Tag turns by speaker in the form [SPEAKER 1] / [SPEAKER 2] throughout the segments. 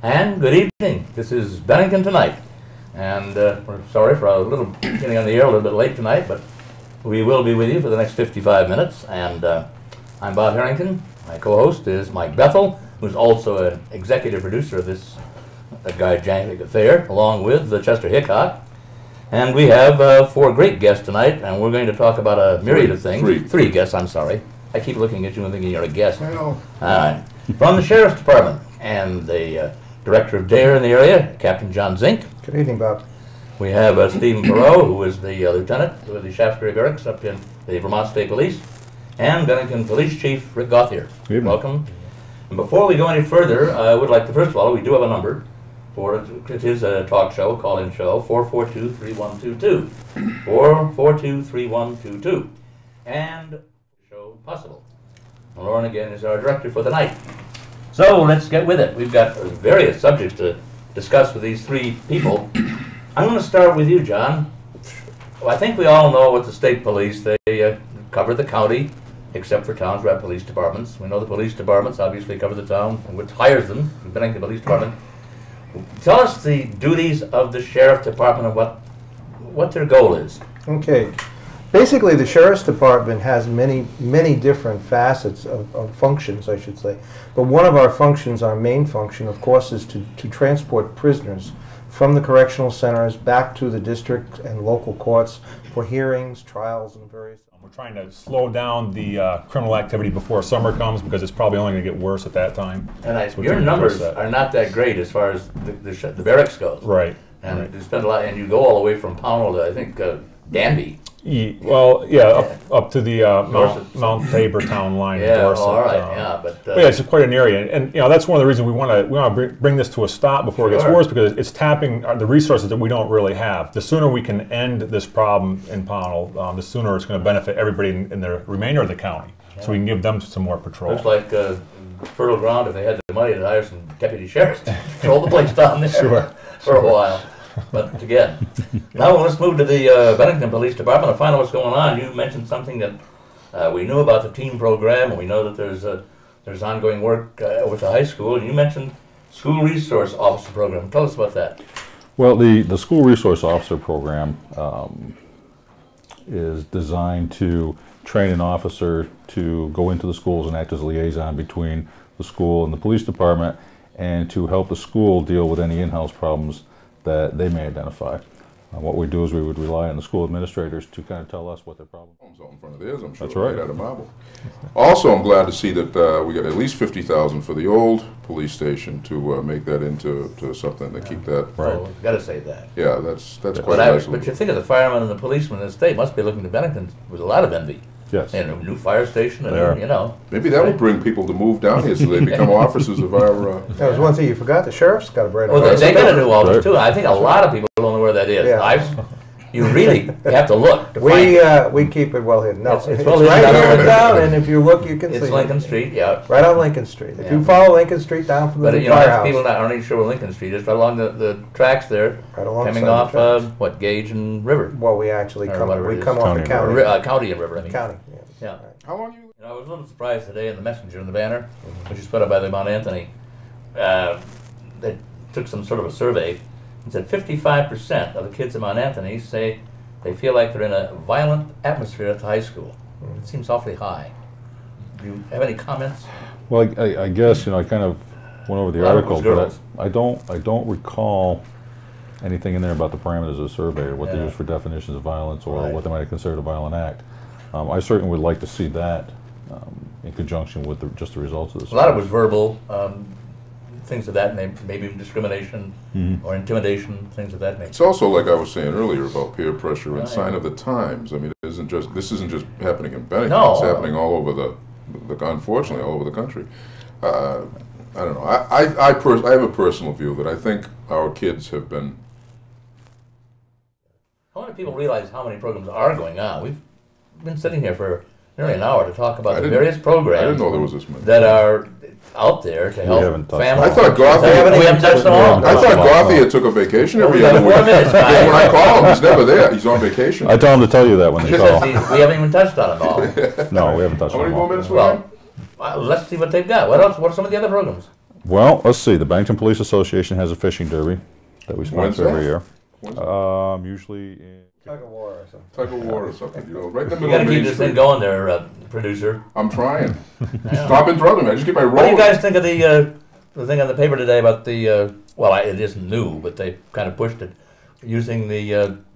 [SPEAKER 1] And good evening. This is Bennington Tonight. And we're sorry for a little getting on the air a little bit late tonight, but we will be with you for the next 55 minutes. And I'm Bob Harrington. My co-host is Mike Bethel, who's also an executive producer of this gigantic affair, along with Chester Hickok. And we have 4 great guests tonight, and we're going to talk about a myriad of things. Three guests, I'm sorry. I keep looking at you and thinking you're a guest.
[SPEAKER 2] I know.
[SPEAKER 1] From the Sheriff's Department and the Director of DARE in the area, Captain John Zink.
[SPEAKER 3] Good evening, Bob.
[SPEAKER 1] We have Stephen Poirot, who is the Lieutenant with the Shaftesbury Barracks up in the Vermont State Police, and Bennington Police Chief Rick Gauthier. Welcome. And before we go any further, I would like to, first of all, we do have a number for it. It is a talk show, call-in show, 442-3122. 442-3122. And show possible. Lauren, again, is our director for the night. So let's get with it. We've got various subjects to discuss with these 3 people. I'm going to start with you, John. Well, I think we all know what the state police, they cover the county, except for towns who have police departments. We know the police departments obviously cover the town, which hires them, the Bennington Police Department. Tell us the duties of the Sheriff's Department and what their goal is.
[SPEAKER 3] Okay. Basically, the Sheriff's Department has many different facets of functions, I should say. But one of our functions, our main function, of course, is to transport prisoners from the correctional centers back to the district and local courts for hearings, trials, and various...
[SPEAKER 4] We're trying to slow down the criminal activity before summer comes because it's probably only going to get worse at that time.
[SPEAKER 1] And your numbers are not that great as far as the barracks goes.
[SPEAKER 4] Right.
[SPEAKER 1] And you spend a lot, and you go all the way from Pownell to, I think, Danby.
[SPEAKER 4] Well, yeah, up to the Mount Tabor town line in Dorset.
[SPEAKER 1] All right, yeah, but
[SPEAKER 4] yeah, it's quite an area, and that's one of the reasons we want to bring this to a stop before it gets worse, because it's tapping the resources that we don't really have. The sooner we can end this problem in Pownell, the sooner it's going to benefit everybody in the remainder of the county, so we can give them some more patrol.
[SPEAKER 1] Looks like fertile ground if they had the money to hire some deputy sheriffs to control the place down there for a while. But again, now let's move to the Bennington Police Department and find out what's going on. You mentioned something that we knew about the team program, and we know that there's ongoing work with the high school. And you mentioned school resource officer program. Tell us about that.
[SPEAKER 5] Well, the school resource officer program is designed to train an officer to go into the schools and act as a liaison between the school and the police department, and to help the school deal with any in-house problems that they may identify. What we do is we would rely on the school administrators to kind of tell us what their problem is.
[SPEAKER 2] In front of theirs, I'm sure.
[SPEAKER 5] That's right.
[SPEAKER 2] Out of marble. Also, I'm glad to see that we got at least $50,000 for the old police station to make that into something to keep that.
[SPEAKER 1] Right. Oh, we've got to say that.
[SPEAKER 2] Yeah, that's quite nice.
[SPEAKER 1] But you think of the firemen and the policemen in the state must be looking to Bennington with a lot of envy.
[SPEAKER 5] Yes.
[SPEAKER 1] And a new fire station, and
[SPEAKER 2] maybe that would bring people to move down here so they become officers of our...
[SPEAKER 3] That was one thing you forgot. The sheriff's got a brand new
[SPEAKER 1] office. They got a new office too. I think a lot of people don't know where that is. Yeah. You really have to look to find it.
[SPEAKER 3] We keep it well hidden. No, it's
[SPEAKER 1] well
[SPEAKER 3] right
[SPEAKER 1] hidden
[SPEAKER 3] here in town, and if you look, you can see it.
[SPEAKER 1] It's Lincoln Street, yeah.
[SPEAKER 3] Right on Lincoln Street. If you follow Lincoln Street down from the firehouse.
[SPEAKER 1] People aren't even sure where Lincoln Street is, right along the tracks there,
[SPEAKER 3] right
[SPEAKER 1] coming off Gage and River.
[SPEAKER 3] Well, we actually come off the county.
[SPEAKER 1] County and River, I mean.
[SPEAKER 3] County,
[SPEAKER 1] yeah.
[SPEAKER 3] Right.
[SPEAKER 2] How long you...
[SPEAKER 1] I was a little surprised today in the Messenger in the banner, which is put up by the Mount Anthony. They took some sort of a survey and said 55% of the kids in Mount Anthony say they feel like they're in a violent atmosphere at the high school. It seems awfully high. Do you have any comments?
[SPEAKER 5] Well, I guess I kind of went over the article, but I don't recall anything in there about the parameters of the survey or what they use for definitions of violence or what they might consider a violent act. I certainly would like to see that in conjunction with just the results of the survey.
[SPEAKER 1] A lot of it was verbal, things of that nature, maybe discrimination or intimidation, things of that nature.
[SPEAKER 2] It's also, like I was saying earlier, about peer pressure and sign of the times. I mean, this isn't just happening in Bennington. No. It's happening all over unfortunately, all over the country. I don't know. I have a personal view that I think our kids have been...
[SPEAKER 1] How many people realize how many programs are going on? We've been sitting here for nearly an hour to talk about the various programs.
[SPEAKER 2] I didn't know there was this many.
[SPEAKER 1] That are out there to help families.
[SPEAKER 2] I thought Gauthier...
[SPEAKER 1] We haven't touched them all.
[SPEAKER 2] I thought Gauthier took a vacation every other week. When I call him, he's never there. He's on vacation.
[SPEAKER 5] I tell him to tell you that when they call.
[SPEAKER 1] We haven't even touched on them all.
[SPEAKER 5] No, we haven't touched on them all.
[SPEAKER 2] How many more minutes we have?
[SPEAKER 1] Well, let's see what they've got. What else? What are some of the other programs?
[SPEAKER 5] Well, let's see. The Bennington Police Association has a fishing derby that we sponsor every year. Usually in
[SPEAKER 3] Tug of war or something.
[SPEAKER 2] Tug of war or something, you know, right in the
[SPEAKER 1] You
[SPEAKER 2] middle
[SPEAKER 1] got to
[SPEAKER 2] of
[SPEAKER 1] keep
[SPEAKER 2] Main
[SPEAKER 1] this
[SPEAKER 2] Street.
[SPEAKER 1] thing going there, producer.
[SPEAKER 2] I'm trying. Stop interrupting me. I just get my roll.
[SPEAKER 1] What do you guys think of the thing on the paper today about the? Well, it isn't new, but they kind of pushed it, using the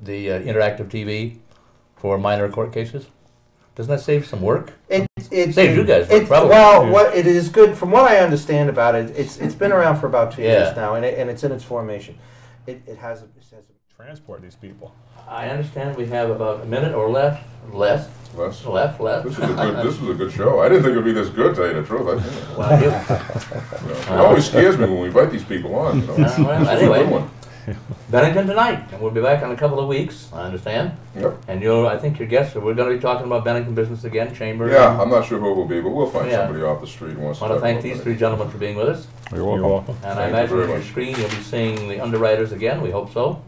[SPEAKER 1] interactive TV for minor court cases. Doesn't that save some work?
[SPEAKER 3] It
[SPEAKER 1] saves you guys work, probably.
[SPEAKER 3] Well, what it is good from what I understand about it. It's been around for about 2 years
[SPEAKER 1] Yeah.
[SPEAKER 3] now, and it's in its formation. It has a
[SPEAKER 4] Transport these people.
[SPEAKER 1] I understand we have about a minute or less.
[SPEAKER 2] Les?
[SPEAKER 1] Left.
[SPEAKER 2] This was a good show. I didn't think it would be this good, to tell you the truth.
[SPEAKER 1] Well,
[SPEAKER 2] It always scares me when we invite these people on. You know?
[SPEAKER 1] well,
[SPEAKER 2] This was a
[SPEAKER 1] anyway.
[SPEAKER 2] good one.
[SPEAKER 1] Bennington tonight, and we'll be back in a couple of weeks, I understand.
[SPEAKER 2] Yep.
[SPEAKER 1] And I think your guests, we're going to be talking about Bennington business again, Chamber.
[SPEAKER 2] Yeah, I'm not sure who it will be, but we'll find
[SPEAKER 1] Yeah.
[SPEAKER 2] somebody off the street who wants
[SPEAKER 1] I
[SPEAKER 2] to
[SPEAKER 1] want to
[SPEAKER 2] talk
[SPEAKER 1] thank
[SPEAKER 2] about
[SPEAKER 1] these
[SPEAKER 2] that.
[SPEAKER 1] three gentlemen for being with us.
[SPEAKER 5] You're welcome.
[SPEAKER 4] You're welcome.
[SPEAKER 1] And I
[SPEAKER 2] Thank you
[SPEAKER 1] imagine
[SPEAKER 2] very
[SPEAKER 1] on your
[SPEAKER 2] much.
[SPEAKER 1] screen you'll be seeing the underwriters again, we hope so.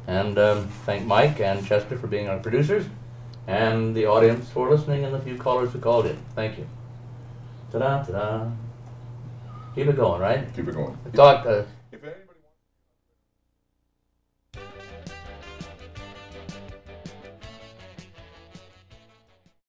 [SPEAKER 1] And thank Mike and Chester for being our producers, and the audience for listening, and the few callers who called in. Thank you. Ta-da, ta-da. Keep it going, right?
[SPEAKER 2] Keep it going.
[SPEAKER 1] Talk.